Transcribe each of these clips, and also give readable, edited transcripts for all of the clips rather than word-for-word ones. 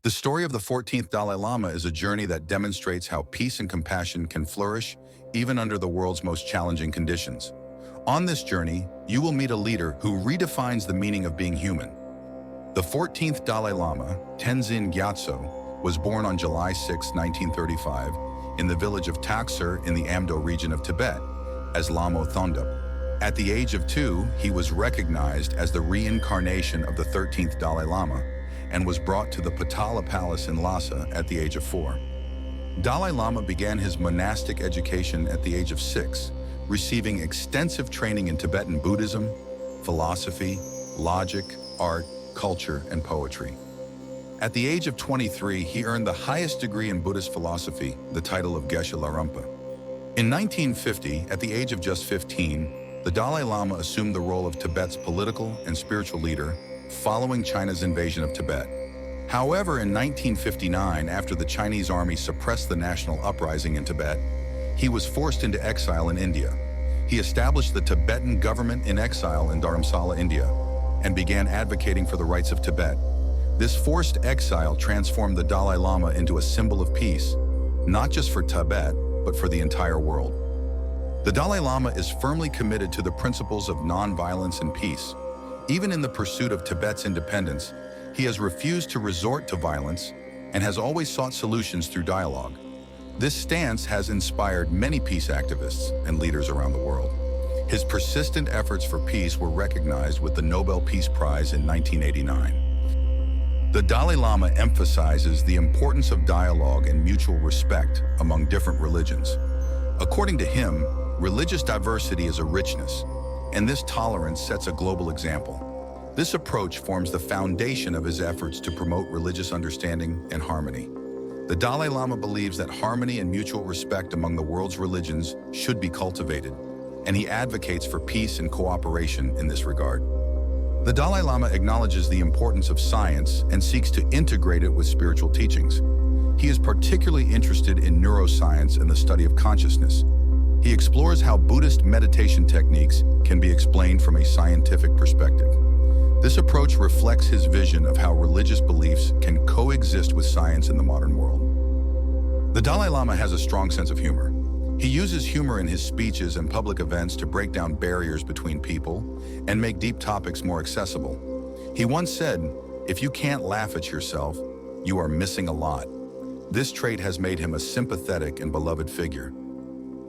The story of the 14th Dalai Lama is a journey that demonstrates how peace and compassion can flourish even under the world's most challenging conditions. On this journey, you will meet a leader who redefines the meaning of being human. The 14th Dalai Lama, Tenzin Gyatso, was born on July 6, 1935, in the village of Taksar in the Amdo region of Tibet, as Lamo Thondup. At the age of 2, he was recognized as the reincarnation of the 13th Dalai Lama and was brought to the Potala Palace in Lhasa at the age of 4. Dalai Lama began his monastic education at the age of 6, receiving extensive training in Tibetan Buddhism, philosophy, logic, art, culture, and poetry. At the age of 23, he earned the highest degree in Buddhist philosophy, the title of Geshe Larumpa. In 1950, at the age of just 15, the Dalai Lama assumed the role of Tibet's political and spiritual leader following China's invasion of Tibet. However, in 1959, after the Chinese army suppressed the national uprising in Tibet, he was forced into exile in India. He established the Tibetan government in exile in Dharamsala, India, and began advocating for the rights of Tibet. This forced exile transformed the Dalai Lama into a symbol of peace, not just for Tibet, but for the entire world. The Dalai Lama is firmly committed to the principles of non-violence and peace. Even in the pursuit of Tibet's independence, he has refused to resort to violence and has always sought solutions through dialogue. This stance has inspired many peace activists and leaders around the world. His persistent efforts for peace were recognized with the Nobel Peace Prize in 1989. The Dalai Lama emphasizes the importance of dialogue and mutual respect among different religions. According to him, religious diversity is a richness, and this tolerance sets a global example. This approach forms the foundation of his efforts to promote religious understanding and harmony. The Dalai Lama believes that harmony and mutual respect among the world's religions should be cultivated, and he advocates for peace and cooperation in this regard. The Dalai Lama acknowledges the importance of science and seeks to integrate it with spiritual teachings. He is particularly interested in neuroscience and the study of consciousness. He explores how Buddhist meditation techniques can be explained from a scientific perspective. This approach reflects his vision of how religious beliefs can coexist with science in the modern world. The Dalai Lama has a strong sense of humor. He uses humor in his speeches and public events to break down barriers between people and make deep topics more accessible. He once said, "If you can't laugh at yourself, you are missing a lot." This trait has made him a sympathetic and beloved figure.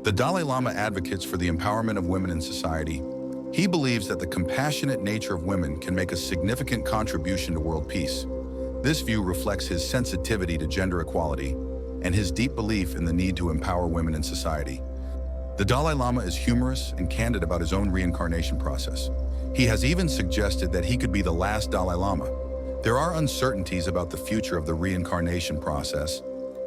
The Dalai Lama advocates for the empowerment of women in society. He believes that the compassionate nature of women can make a significant contribution to world peace. This view reflects his sensitivity to gender equality and his deep belief in the need to empower women in society. The Dalai Lama is humorous and candid about his own reincarnation process. He has even suggested that he could be the last Dalai Lama. There are uncertainties about the future of the reincarnation process,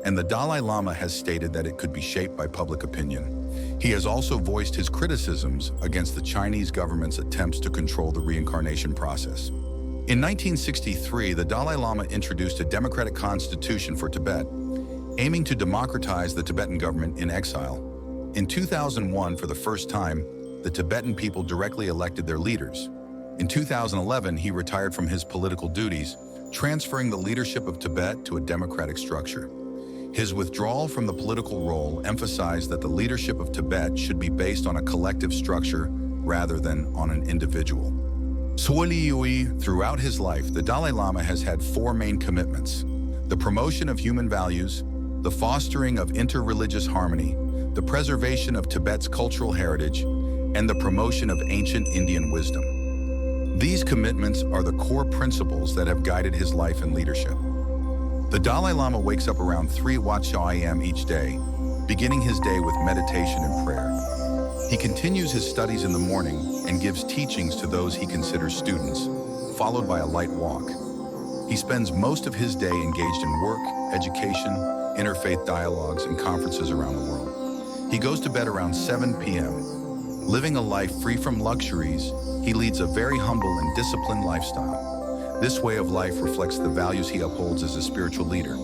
and the Dalai Lama has stated that it could be shaped by public opinion. He has also voiced his criticisms against the Chinese government's attempts to control the reincarnation process. In 1963, the Dalai Lama introduced a democratic constitution for Tibet, aiming to democratize the Tibetan government in exile. In 2001, for the first time, the Tibetan people directly elected their leaders. In 2011, he retired from his political duties, transferring the leadership of Tibet to a democratic structure. His withdrawal from the political role emphasized that the leadership of Tibet should be based on a collective structure rather than on an individual. Throughout his life, the Dalai Lama has had 4 main commitments: the promotion of human values, the fostering of interreligious harmony, the preservation of Tibet's cultural heritage, and the promotion of ancient Indian wisdom. These commitments are the core principles that have guided his life and leadership. The Dalai Lama wakes up around 3 a.m. each day, beginning his day with meditation and prayer. He continues his studies in the morning and gives teachings to those he considers students, followed by a light walk. He spends most of his day engaged in work, education, interfaith dialogues, and conferences around the world. He goes to bed around 7 p.m. Living a life free from luxuries, he leads a very humble and disciplined lifestyle. This way of life reflects the values he upholds as a spiritual leader.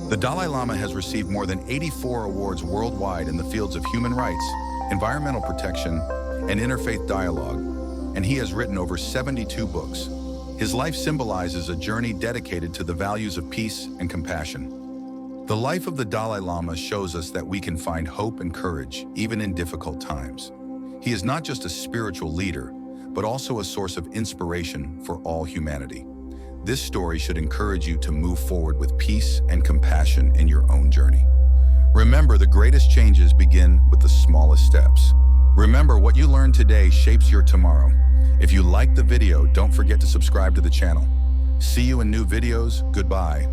The Dalai Lama has received more than 84 awards worldwide in the fields of human rights, environmental protection, and interfaith dialogue, and he has written over 72 books. His life symbolizes a journey dedicated to the values of peace and compassion. The life of the Dalai Lama shows us that we can find hope and courage even in difficult times. He is not just a spiritual leader, but also a source of inspiration for all humanity. This story should encourage you to move forward with peace and compassion in your own journey. Remember, the greatest changes begin with the smallest steps. Remember, what you learned today shapes your tomorrow. If you liked the video, don't forget to subscribe to the channel. See you in new videos. Goodbye.